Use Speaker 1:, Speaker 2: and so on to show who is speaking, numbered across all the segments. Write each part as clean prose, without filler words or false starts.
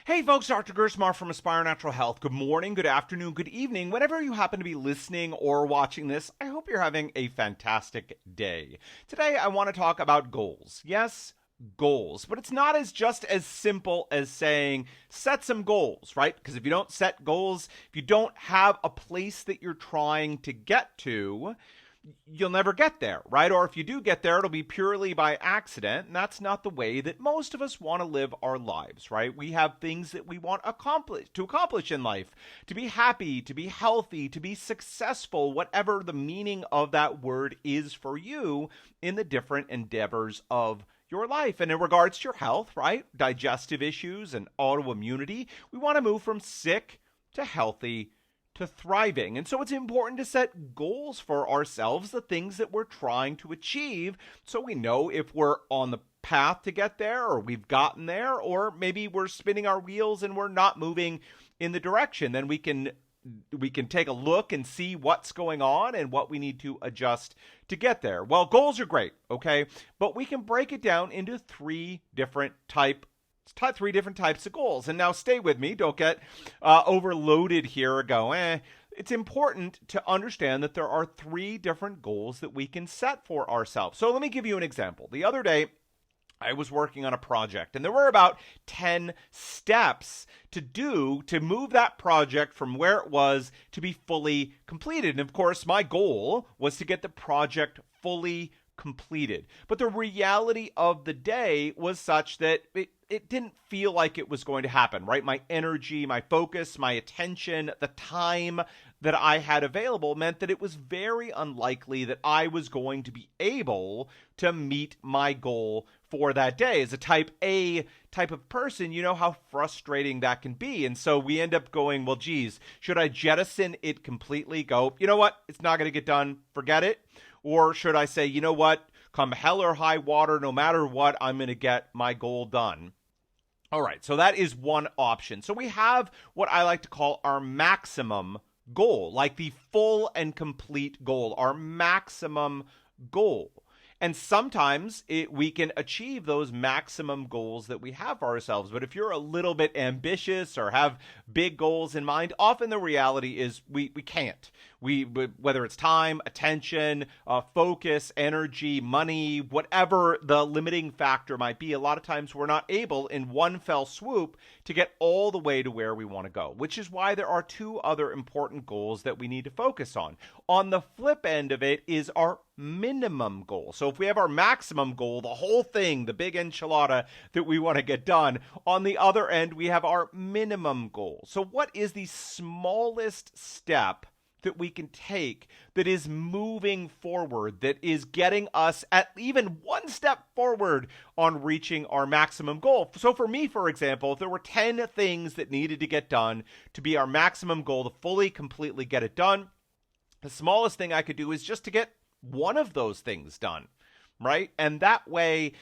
Speaker 1: Hey folks, Dr. Gerstmar from Aspire Natural Health. Good morning, good afternoon, good evening. Whenever you happen to be listening or watching this, I hope you're having a fantastic day. Today I want to talk about goals. Yes, goals. But it's not just as simple as saying set some goals, right? Because if you don't set goals, if you don't have a place that you're trying to get to, you'll never get there, right? Or if you do get there, it'll be purely by accident, and that's not the way that most of us want to live our lives, right? We have things that we want to accomplish in life, to be happy, to be healthy, to be successful, whatever the meaning of that word is for you in the different endeavors of your life. And in regards to your health, right? Digestive issues and autoimmunity, we want to move from sick to healthy to thriving. And so it's important to set goals for ourselves, the things that we're trying to achieve, so we know if we're on the path to get there or we've gotten there, or maybe we're spinning our wheels and we're not moving in the direction. Then we can take a look and see what's going on and what we need to adjust to get there. Well, goals are great, okay? But we can break it down into three different types of goals. And now stay with me. Don't get overloaded here or go, It's important to understand that there are three different goals that we can set for ourselves. So let me give you an example. The other day, I was working on a project, and there were about 10 steps to move that project from where it was to be fully completed. And of course, my goal was to get the project fully completed. But the reality of the day was such that it didn't feel like it was going to happen, right? My energy, my focus, my attention, the time that I had available meant that it was very unlikely that I was going to be able to meet my goal for that day. As a type A type of person, you know how frustrating that can be. And so we end up going, well, geez, should I jettison it completely? Go, you know what? It's not going to get done. Forget it. Or should I say, you know what? Come hell or high water, no matter what, I'm going to get my goal done. All right, so that is one option. So we have what I like to call our maximum goal, like the full and complete goal, our maximum goal. And sometimes we can achieve those maximum goals that we have for ourselves. But if you're a little bit ambitious or have big goals in mind, often the reality is we can't. Whether it's time, attention, focus, energy, money, whatever the limiting factor might be, a lot of times we're not able in one fell swoop to get all the way to where we want to go, which is why there are two other important goals that we need to focus on. On the flip end of it is our minimum goal. So if we have our maximum goal, the whole thing, the big enchilada that we want to get done, on the other end, we have our minimum goal. So what is the smallest step that we can take that is moving forward, that is getting us at even one step forward on reaching our maximum goal? So for me, for example, if there were 10 things that needed to get done to be our maximum goal, to fully, completely get it done, the smallest thing I could do is just to get one of those things done, right? And that way,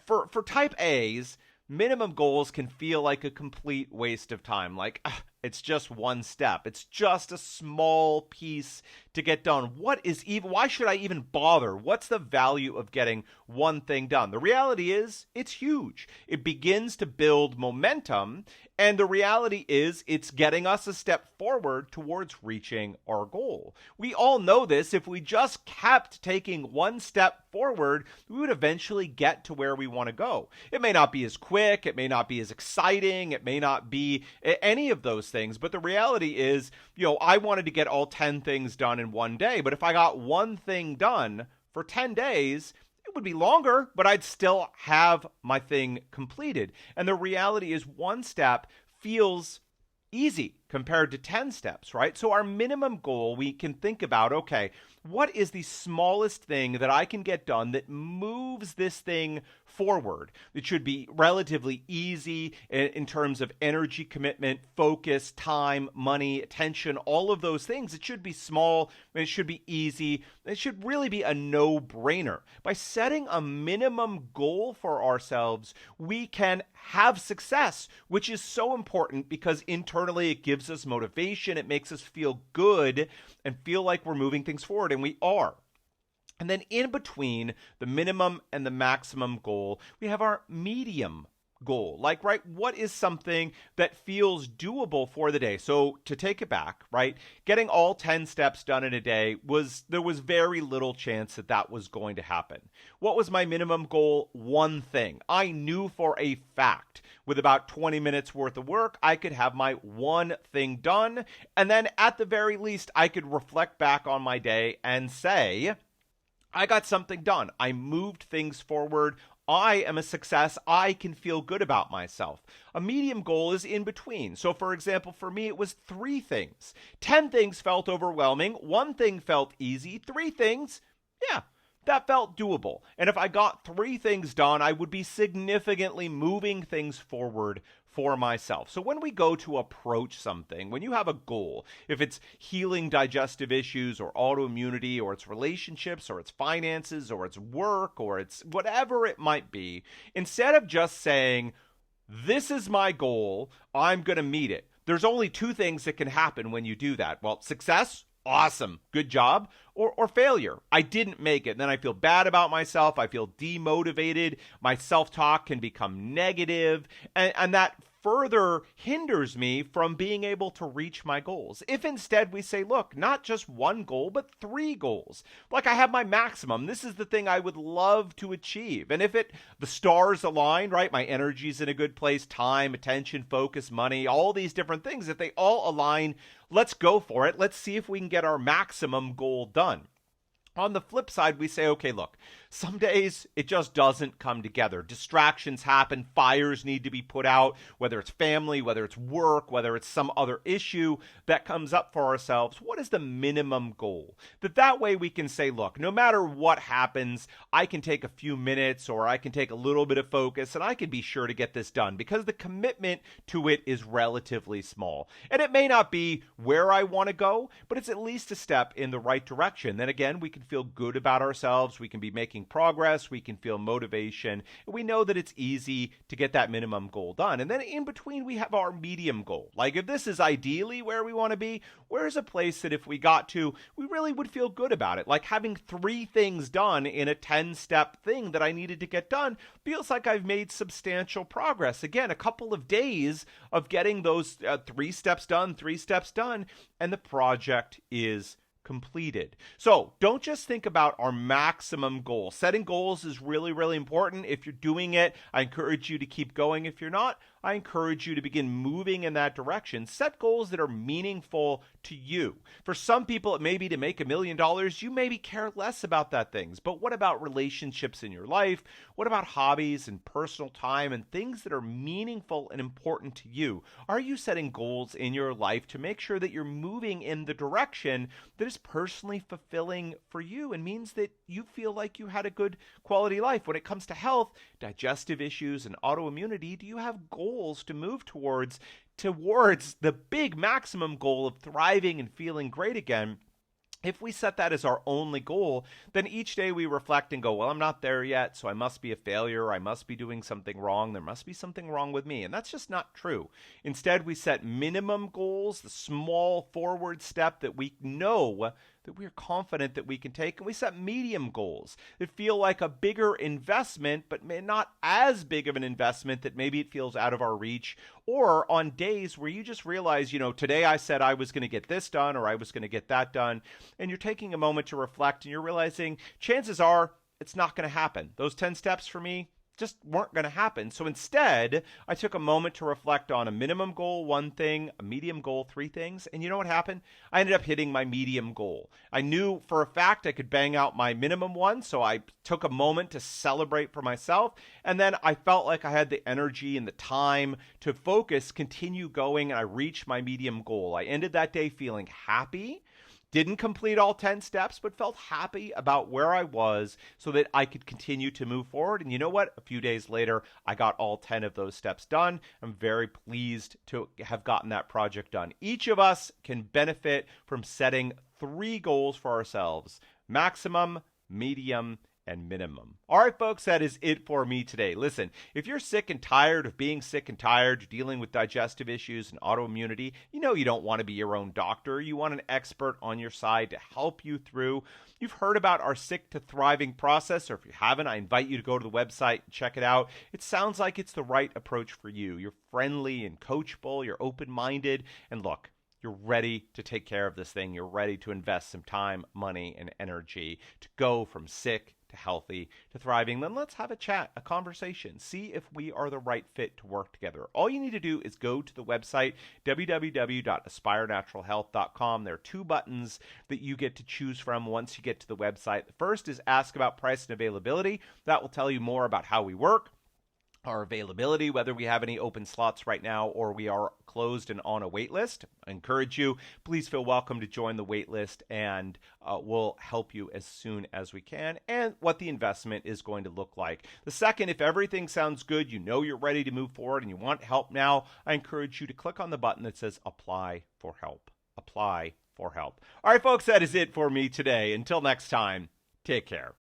Speaker 1: for type A's, minimum goals can feel like a complete waste of time. Like, it's just one step. It's just a small piece to get done. Why should I even bother? What's the value of getting one thing done? The reality is it's huge. It begins to build momentum. And the reality is it's getting us a step forward towards reaching our goal. We all know this. If we just kept taking one step forward, we would eventually get to where we want to go. It may not be as quick. It may not be as exciting. It may not be any of those things. But the reality is, I wanted to get all 10 things done in one day. But if I got one thing done for 10 days, it would be longer, but I'd still have my thing completed. And the reality is one step feels easy compared to 10 steps, right? So our minimum goal, we can think about, okay, what is the smallest thing that I can get done that moves this thing forward? It should be relatively easy in terms of energy commitment, focus, time, money, attention, all of those things. It should be small, and it should be easy. It should really be a no-brainer. By setting a minimum goal for ourselves, we can have success, which is so important because internally it gives us motivation. It makes us feel good and feel like we're moving things forward, and we are. And then in between the minimum and the maximum goal, we have our medium goal? Like, right, what is something that feels doable for the day? So to take it back, right, getting all 10 steps done in a day there was very little chance that that was going to happen. What was my minimum goal? One thing. I knew for a fact with about 20 minutes worth of work, I could have my one thing done. And then at the very least, I could reflect back on my day and say, I got something done. I moved things forward. I am a success. I can feel good about myself. A medium goal is in between. So, for example, for me, it was 3 things. 10 things felt overwhelming. 1 thing felt easy. 3 things, yeah, that felt doable. And if I got 3 things done, I would be significantly moving things forward for myself. So when we go to approach something, when you have a goal, if it's healing digestive issues or autoimmunity or it's relationships or it's finances or it's work or it's whatever it might be, instead of just saying, this is my goal, I'm going to meet it. There's only 2 things that can happen when you do that. Well, success, awesome, good job, or failure. I didn't make it. And then I feel bad about myself. I feel demotivated. My self-talk can become negative, and that further hinders me from being able to reach my goals. If instead we say, look, not just 1 goal, but 3 goals. Like I have my maximum. This is the thing I would love to achieve. And if the stars align, right, my energy's in a good place, time, attention, focus, money, all these different things, if they all align, let's go for it. Let's see if we can get our maximum goal done. On the flip side, we say, okay, look, some days it just doesn't come together. Distractions happen, fires need to be put out, whether it's family, whether it's work, whether it's some other issue that comes up for ourselves. What is the minimum goal? That way we can say, look, no matter what happens, I can take a few minutes or I can take a little bit of focus and I can be sure to get this done because the commitment to it is relatively small. And it may not be where I want to go, but it's at least a step in the right direction. Then again, we can feel good about ourselves. We can be making progress. We can feel motivation. And we know that it's easy to get that minimum goal done. And then in between, we have our medium goal. Like if this is ideally where we want to be, where's a place that if we got to, we really would feel good about it? Like having 3 things done in a 10-step thing that I needed to get done feels like I've made substantial progress. Again, a couple of days of getting those 3 steps done, and the project is completed. So don't just think about our maximum goal. Setting goals is really, really important. If you're doing it, I encourage you to keep going. If you're not, I encourage you to begin moving in that direction. Set goals that are meaningful to you. For some people, it may be to make $1 million. You maybe care less about that things. But what about relationships in your life? What about hobbies and personal time and things that are meaningful and important to you? Are you setting goals in your life to make sure that you're moving in the direction that is personally fulfilling for you and means that you feel like you had a good quality life? When it comes to health, digestive issues, and autoimmunity, do you have goals to move towards the big maximum goal of thriving and feeling great again? If we set that as our only goal, then each day we reflect and go, well, I'm not there yet, so I must be a failure. I must be doing something wrong. There must be something wrong with me. And that's just not true. Instead, we set minimum goals, the small forward step that we know that we're confident that we can take, and we set medium goals that feel like a bigger investment, but not as big of an investment that maybe it feels out of our reach, or on days where you just realize, today I said I was going to get this done or I was going to get that done, and you're taking a moment to reflect and you're realizing chances are it's not going to happen. Those 10 steps for me just weren't going to happen. So instead, I took a moment to reflect on a minimum goal, 1 thing, a medium goal, 3 things. And you know what happened? I ended up hitting my medium goal. I knew for a fact I could bang out my minimum one, so I took a moment to celebrate for myself. And then I felt like I had the energy and the time to focus, continue going, and I reached my medium goal. I ended that day feeling happy. Didn't complete all 10 steps, but felt happy about where I was so that I could continue to move forward. And you know what? A few days later, I got all 10 of those steps done. I'm very pleased to have gotten that project done. Each of us can benefit from setting 3 goals for ourselves: maximum, medium, and minimum. All right, folks, that is it for me today. Listen, if you're sick and tired of being sick and tired, dealing with digestive issues and autoimmunity, you know you don't want to be your own doctor. You want an expert on your side to help you through. You've heard about our Sick to Thriving process, or if you haven't, I invite you to go to the website and check it out. It sounds like it's the right approach for you. You're friendly and coachable, you're open-minded, and look, you're ready to take care of this thing. You're ready to invest some time, money, and energy to go from sick to healthy to thriving. Then let's have a chat, a conversation, see if we are the right fit to work together. All you need to do is go to the website, www.aspirenaturalhealth.com. There are 2 buttons that you get to choose from once you get to the website. The first is Ask About Price and Availability. That will tell you more about how we work, our availability, whether we have any open slots right now or we are closed and on a wait list. I encourage you, please feel welcome to join the wait list, and we'll help you as soon as we can, and what the investment is going to look like. The second, if everything sounds good, you know you're ready to move forward and you want help now, I encourage you to click on the button that says Apply for Help. Apply for help. All right, folks, that is it for me today. Until next time, take care.